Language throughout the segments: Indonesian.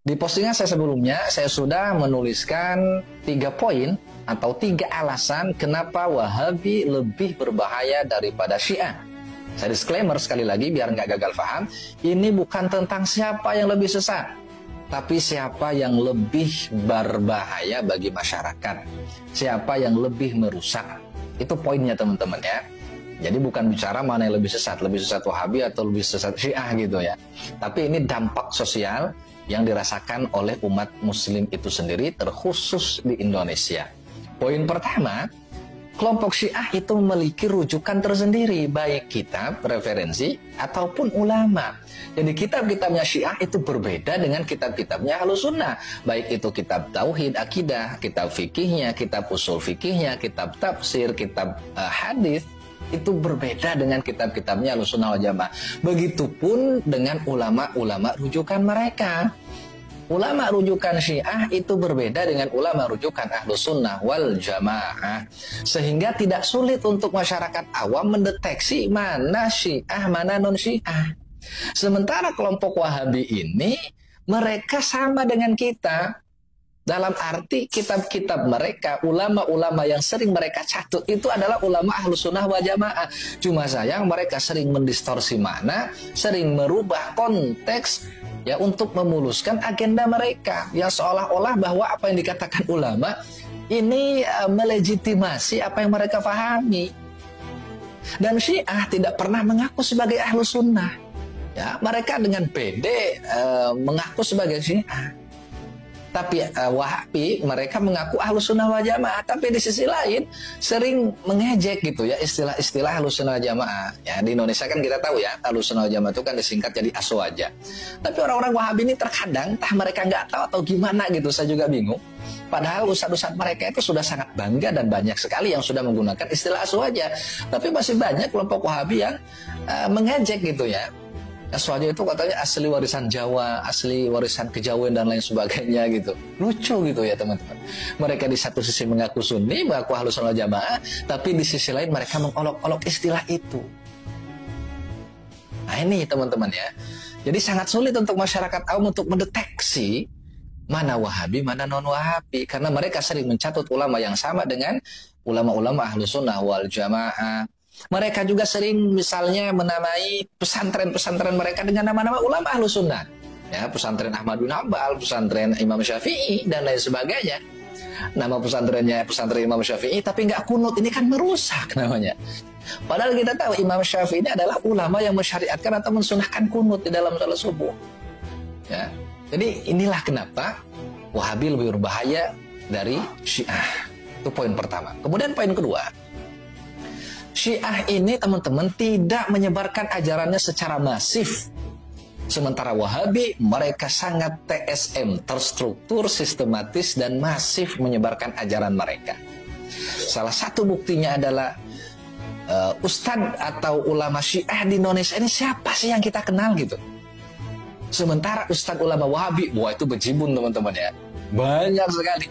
Di postingan saya sebelumnya, saya sudah menuliskan 3 poin atau 3 alasan kenapa Wahabi lebih berbahaya daripada Syiah. Saya disclaimer sekali lagi biar nggak gagal paham, ini bukan tentang siapa yang lebih sesat, tapi siapa yang lebih berbahaya bagi masyarakat, siapa yang lebih merusak. Itu poinnya teman-teman ya. Jadi bukan bicara mana yang lebih sesat Wahabi atau lebih sesat Syiah gitu ya. Tapi ini dampak sosial yang dirasakan oleh umat muslim itu sendiri, terkhusus di Indonesia. Poin pertama, kelompok Syiah itu memiliki rujukan tersendiri, baik kitab, referensi, ataupun ulama. Jadi kitab-kitabnya Syiah itu berbeda dengan kitab-kitabnya Ahlussunnah. Baik itu kitab tauhid, akidah, kitab fikihnya, kitab usul fikihnya, kitab tafsir, kitab hadis, itu berbeda dengan kitab-kitabnya Ahlussunnah wal Jamaah. Begitupun dengan ulama-ulama rujukan mereka. Ulama rujukan Syiah itu berbeda dengan ulama rujukan Ahlussunnah wal Jamaah. Sehingga tidak sulit untuk masyarakat awam mendeteksi mana Syiah, mana non-Syiah. Sementara kelompok Wahabi ini, mereka sama dengan kita. Dalam arti kitab-kitab mereka, ulama-ulama yang sering mereka catut itu adalah ulama Ahlussunnah wal Jamaah. Cuma sayang mereka sering mendistorsi makna, sering merubah konteks ya untuk memuluskan agenda mereka. Yang seolah-olah bahwa apa yang dikatakan ulama ini melegitimasi apa yang mereka pahami. Dan Syiah tidak pernah mengaku sebagai Ahlussunnah. Ya, mereka dengan pede mengaku sebagai Syiah. Tapi Wahabi mereka mengaku Ahlussunnah wal Jamaah, tapi di sisi lain sering mengejek gitu ya istilah-istilah Ahlussunnah wal Jamaah. Ya, di Indonesia kan kita tahu ya Ahlussunnah wal Jamaah itu kan disingkat jadi Aswaja. Tapi orang-orang Wahabi ini terkadang entah mereka nggak tahu atau gimana gitu, saya juga bingung. Padahal ustadz-ustadz mereka itu sudah sangat bangga dan banyak sekali yang sudah menggunakan istilah Aswaja. Tapi masih banyak kelompok Wahabi yang mengejek gitu ya. Aswaja itu katanya asli warisan Jawa, asli warisan kejawen dan lain sebagainya gitu. Lucu gitu ya teman-teman. Mereka di satu sisi mengaku Sunni, mengaku Ahlussunnah wal Jamaah, tapi di sisi lain mereka mengolok-olok istilah itu. Nah ini teman-teman ya. Jadi sangat sulit untuk masyarakat awam untuk mendeteksi mana Wahabi, mana non-Wahabi. Karena mereka sering mencatut ulama yang sama dengan ulama-ulama Ahlussunnah wal Jamaah. Mereka juga sering misalnya menamai pesantren-pesantren mereka dengan nama-nama ulama Ahlussunnah. Ya, pesantren Ahmad bin Hanbal, pesantren Imam Syafi'i, dan lain sebagainya. Nama pesantrennya pesantren Imam Syafi'i, tapi nggak kunut. Ini kan merusak namanya. Padahal kita tahu Imam Syafi'i ini adalah ulama yang mensyariatkan atau mensunahkan kunut di dalam salat subuh. Ya. Jadi inilah kenapa Wahabi lebih berbahaya dari Syiah. Itu poin pertama. Kemudian poin kedua, Syiah ini teman-teman tidak menyebarkan ajarannya secara masif. Sementara Wahabi mereka sangat TSM, terstruktur, sistematis, dan masif menyebarkan ajaran mereka. Salah satu buktinya adalah ustadz atau ulama Syiah di Indonesia ini siapa sih yang kita kenal gitu. Sementara ustadz ulama Wahabi, wah itu bejibun teman-teman ya. Banyak sekali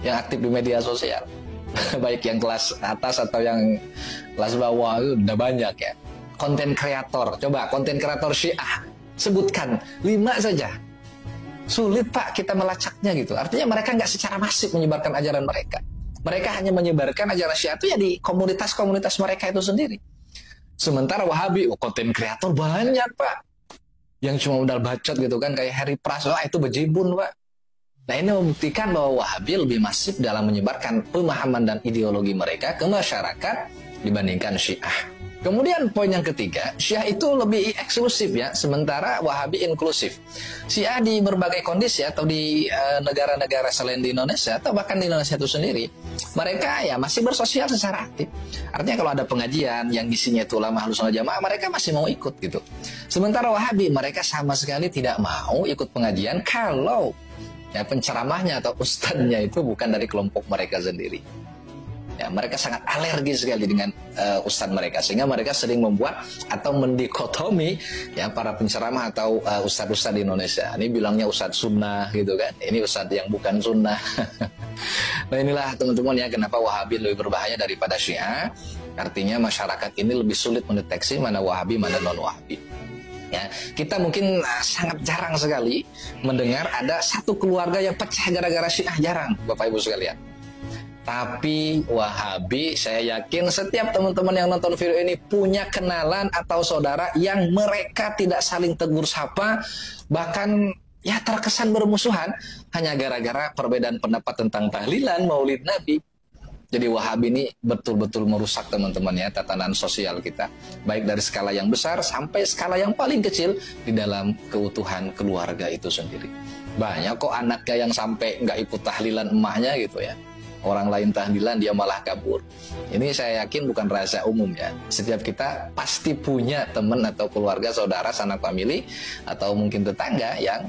yang aktif di media sosial. Baik yang kelas atas atau yang kelas bawah itu udah banyak ya. Konten kreator, coba konten kreator Syiah sebutkan 5 saja. Sulit Pak kita melacaknya gitu. Artinya mereka nggak secara masif menyebarkan ajaran mereka. Mereka hanya menyebarkan ajaran Syiah itu ya di komunitas-komunitas mereka itu sendiri. Sementara Wahabi, konten kreator banyak Pak. Yang cuma modal bacot gitu kan, kayak Harry Prasojo, itu bejibun Pak. Nah ini membuktikan bahwa Wahabi lebih masif dalam menyebarkan pemahaman dan ideologi mereka ke masyarakat dibandingkan Syiah. Kemudian poin yang ketiga, Syiah itu lebih eksklusif ya, sementara Wahabi inklusif. Syiah di berbagai kondisi atau di negara-negara selain di Indonesia atau bahkan di Indonesia itu sendiri, mereka ya masih bersosial secara aktif. Artinya kalau ada pengajian yang isinya itu ulama Ahlussunnah Jamaah, mereka masih mau ikut gitu. Sementara Wahabi mereka sama sekali tidak mau ikut pengajian kalau ya penceramahnya atau ustadznya itu bukan dari kelompok mereka sendiri. Ya, mereka sangat alergi sekali dengan ustadz mereka, sehingga mereka sering membuat atau mendikotomi ya para penceramah atau ustadz-ustadz di Indonesia. Ini bilangnya ustadz sunnah gitu kan, ini ustadz yang bukan sunnah. Nah inilah teman-teman ya kenapa Wahabi lebih berbahaya daripada Syiah. Artinya masyarakat ini lebih sulit mendeteksi mana Wahabi mana non-Wahabi. Ya, kita mungkin sangat jarang sekali mendengar ada satu keluarga yang pecah gara-gara Syiah, jarang, Bapak Ibu sekalian. Tapi Wahabi, saya yakin setiap teman-teman yang nonton video ini punya kenalan atau saudara yang mereka tidak saling tegur sapa, bahkan ya terkesan bermusuhan hanya gara-gara perbedaan pendapat tentang tahlilan Maulid Nabi. Jadi Wahabi ini betul-betul merusak teman-teman ya tatanan sosial kita, baik dari skala yang besar sampai skala yang paling kecil di dalam keutuhan keluarga itu sendiri. Banyak kok anaknya yang sampai nggak ikut tahlilan emaknya gitu ya. Orang lain tahlilan dia malah kabur. Ini saya yakin bukan rahasia umum ya. Setiap kita pasti punya teman atau keluarga, saudara, sanak famili atau mungkin tetangga yang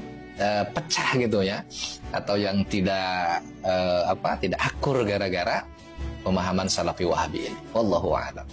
pecah gitu ya, atau yang tidak tidak akur gara-gara pemahaman Salafi Wahabi ini. Wallahu a'lam.